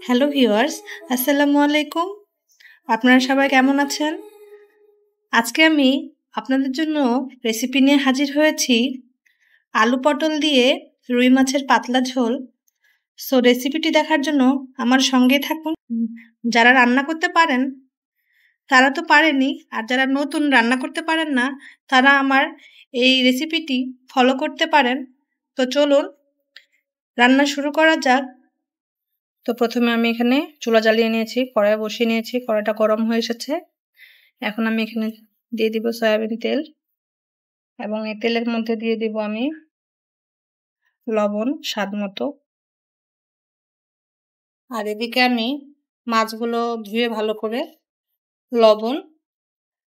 Hello viewers, আসসালামু আলাইকুম। আপনারা সবাই কেমন আছেন? আজকে আমি আপনাদের জন্য রেসিপি নিয়ে হাজির হয়েছি আলু পটল দিয়ে রুই মাছের পাতলা ঝোল। সো রেসিপিটি দেখার জন্য আমার সঙ্গে থাকুন। যারা রান্না করতে পারেন তারা তো পারেনই, আর যারা নতুন রান্না করতে পারেন না তারা আমার এই রেসিপিটি ফলো করতে পারেন। তো চলুন রান্না শুরু করা যাক। তো প্রথমে আমি এখানে চুলা জ্বালিয়ে নিয়েছি, কড়াই বসিয়ে নিয়েছি, কড়াইটা গরম হয়ে এসেছে। এখন আমি এখানে দিয়ে দিব সয়াবিন তেল, এবং এই তেলের মধ্যে দিয়ে দিব আমি লবণ স্বাদ মতো। আর এদিকে আমি মাছগুলো ধুয়ে ভালো করে লবণ,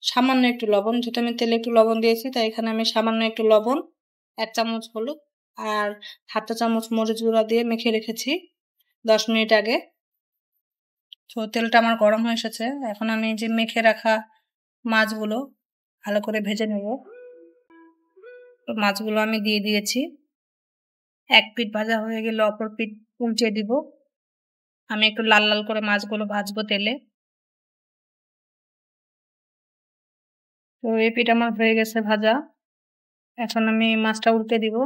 সামান্য একটু লবণ, যেহেতু আমি তেলে একটু লবণ দিয়েছি তাই এখানে আমি সামান্য একটু লবণ, 1 চামচ হলুদ আর 1/2 চামচ মরিচ গুঁড়া দিয়ে মেখে রেখেছি 10 মিনিট আগে। তো তেলটা আমার গরম হয়ে এসেছে। এখন আমি যে মেখে রাখা মাছগুলো ভালো করে ভেজে নেব। তো মাছগুলো আমি দিয়ে দিয়েছি। এক পিঠ ভাজা হয়ে গেলে অপর পিঠ উল্টে দিব। আমি একটু লাল লাল করে মাছগুলো ভাজবো তেলে। তো এই পিঠ আমার হয়ে গেছে ভাজা। এখন আমি মাছটা উল্টে দিব।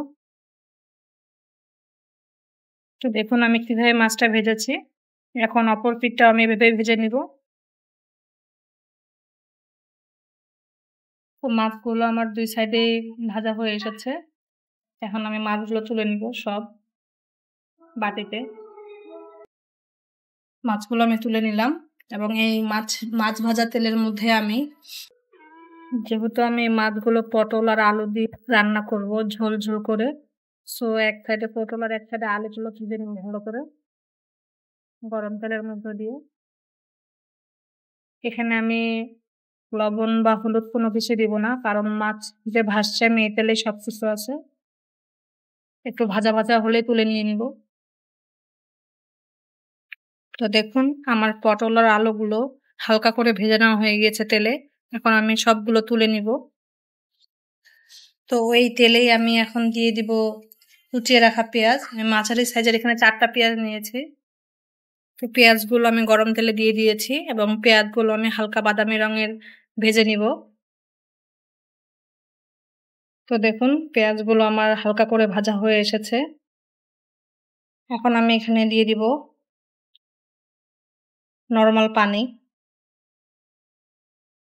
তো দেখুন আমি কিভাবে মাছটা ভেজেছি। এখন অপর পিঠটা আমি এভাবে ভেজে নিব। তো মাছগুলো আমার 2 সাইডে ভাজা হয়ে এসেছে। এখন আমি মাছগুলো তুলে নিব সব বাটিতে। মাছগুলো আমি তুলে নিলাম, এবং এই মাছ ভাজা তেলের মধ্যে আমি, যেহেতু আমি মাছগুলো পটল আর আলু দিয়ে রান্না করব ঝোল ঝোল করে, সো এক সাইডে পটল আর এক সাইডে আলুগুলো ভেজে নিব ভালো করে গরম তেলের মধ্যে দিয়ে। এখানে আমি লবণ বা হলুদ কোনো কিছু দিব না, কারণ মাছ যে ভাসছে আমি এই তেলে সবকিছু আছে। একটু ভাজা ভাজা হলে তুলে নিয়ে নিব। তো দেখুন আমার পটল আর আলুগুলো হালকা করে ভেজে নেওয়া হয়ে গিয়েছে তেলে। এখন আমি সবগুলো তুলে নিব। তো ওই তেলেই আমি এখন দিয়ে দিব কুচিয়ে রাখা পেঁয়াজ। আমি মাঝারি সাইজের এখানে 4টা পেঁয়াজ নিয়েছি। তো পেঁয়াজগুলো আমি গরম তেলে দিয়ে দিয়েছি, এবং পেঁয়াজগুলো আমি হালকা বাদামি রঙের ভেজে নিব। তো দেখুন পেঁয়াজগুলো আমার হালকা করে ভাজা হয়ে এসেছে। এখন আমি এখানে দিয়ে দিব নরমাল পানি।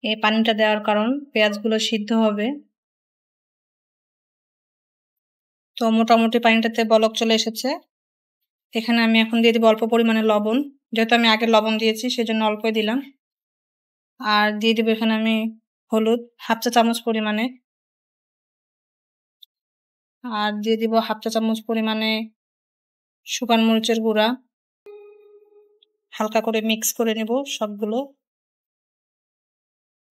এই পানিটা দেওয়ার কারণ পেঁয়াজগুলো সিদ্ধ হবে। তো মোটামুটি পানিটাতে বলক চলে এসেছে। এখানে আমি এখন দিয়ে দিব অল্প পরিমাণে লবণ, যেহেতু আমি আগে লবণ দিয়েছি সেজন্য অল্পই দিলাম। আর দিয়ে দিব এখানে আমি হলুদ 1/2 চা চামচ পরিমাণে, আর দিয়ে দিব 1/2 চা চামচ পরিমাণে শুকনো মরিচের গুঁড়া। হালকা করে মিক্স করে নেব সবগুলো।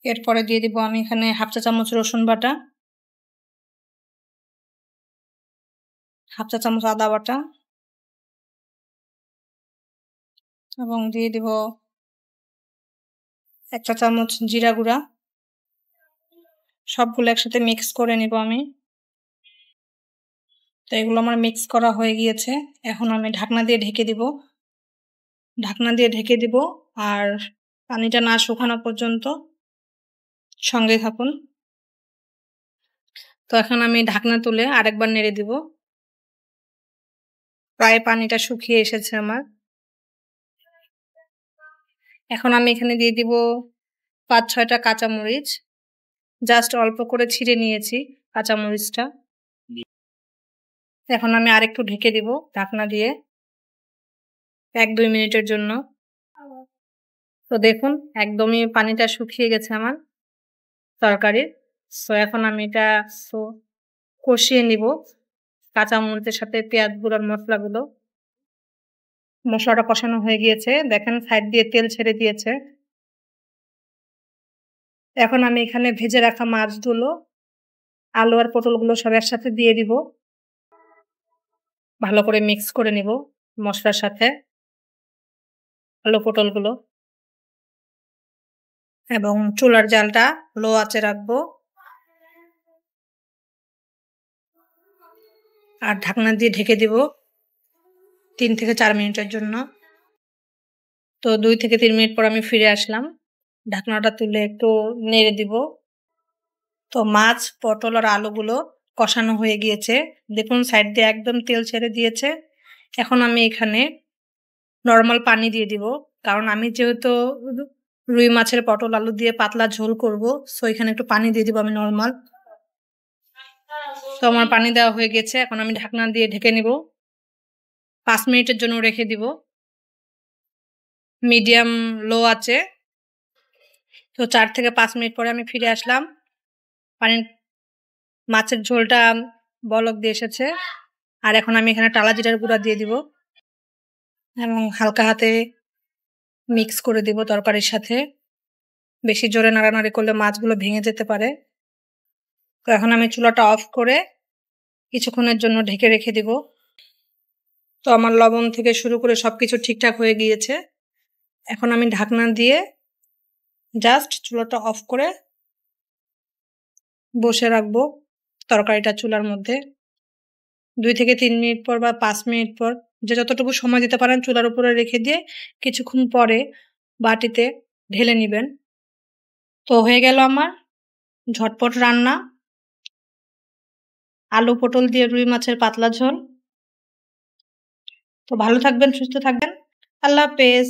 এরপরে দিয়ে দিব আমি এখানে 1/2 চা চামচ রসুন বাটা, 1/2 চা চামচ আদা বাটা, এবং দিয়ে দিব 1 চা চামচ জিরা গুঁড়া। সবগুলো একসাথে মিক্স করে নিব আমি। তো এগুলো আমার মিক্স করা হয়ে গিয়েছে। এখন আমি ঢাকনা দিয়ে ঢেকে দিব। ঢাকনা দিয়ে ঢেকে দিব, আর পানিটা না শুকানো পর্যন্ত সঙ্গে থাকুন। তো এখন আমি ঢাকনা তুলে আরেকবার নেড়ে দিব। প্রায় পানিটা শুকিয়ে এসেছে আমার। এখন আমি এখানে দিয়ে দিব 5-6টা কাঁচামরিচ। জাস্ট অল্প করে ছিঁড়ে নিয়েছি কাঁচামরিচটা। এখন আমি আরেকটু ঢেকে দিব ঢাকনা দিয়ে 1-2 মিনিটের জন্য। তো দেখুন একদমই পানিটা শুকিয়ে গেছে আমার তরকারির। সো এখন আমি এটা কষিয়ে নিব কাঁচামরিচের সাথে পেঁয়াজগুলো আর মশলাগুলো। মশলাটা কষানো হয়ে গিয়েছে, দেখেন সাইড দিয়ে তেল ছেড়ে দিয়েছে। এখন আমি এখানে ভেজে রাখা মাছগুলো, আলু আর পটলগুলো সব একসাথে দিয়ে দিব। ভালো করে মিক্স করে নিব মশলার সাথে আলু পটলগুলো, এবং চুলার জালটা লো আঁচে রাখবো, আর ঢাকনা দিয়ে ঢেকে দিব 3 থেকে 4 মিনিটের জন্য। তো 2 থেকে 3 মিনিট পর আমি ফিরে আসলাম। ঢাকনাটা তুলে একটু নেড়ে দিব। তো মাছ, পটল আর আলুগুলো কষানো হয়ে গিয়েছে। দেখুন সাইড দিয়ে একদম তেল ছেড়ে দিয়েছে। এখন আমি এখানে নরমাল পানি দিয়ে দিব। কারণ আমি যেহেতু রুই মাছের পটল আলু দিয়ে পাতলা ঝোল করব, সো এখানে একটু পানি দিয়ে দিব আমি নরমাল। তো আমার পানি দেওয়া হয়ে গেছে। এখন আমি ঢাকনা দিয়ে ঢেকে নিব। 5 মিনিটের জন্য রেখে দিব মিডিয়াম লো আঁচে। তো 4 থেকে 5 মিনিট পরে আমি ফিরে আসলাম। মাছের ঝোলটা বলক দিয়ে এসেছে। আর এখন আমি এখানে টালা জিরার গুঁড়া দিয়ে দিব এবং হালকা হাতে মিক্স করে দিব তরকারির সাথে। বেশি জোরে নাড়ানাড়ি করলে মাছগুলো ভেঙে যেতে পারে। তো এখন আমি চুলাটা অফ করে কিছুক্ষণের জন্য ঢেকে রেখে দিব। তো আমার লবণ থেকে শুরু করে সবকিছু ঠিকঠাক হয়ে গিয়েছে। এখন আমি ঢাকনা দিয়ে জাস্ট চুলাটা অফ করে বসে রাখবো তরকারিটা চুলার মধ্যে। 2 থেকে 3 মিনিট পর বা 5 মিনিট পর যে যতটুকু সময় দিতে পারেন চুলার উপরে রেখে দিয়ে কিছুক্ষণ পরে বাটিতে ঢেলে নিবেন। তো হয়ে গেল আমার ঝটপট রান্না আলু পটল দিয়ে রুই মাছের পাতলা ঝোল। তো ভালো থাকবেন, সুস্থ থাকবেন। আল্লাহ হাফেজ।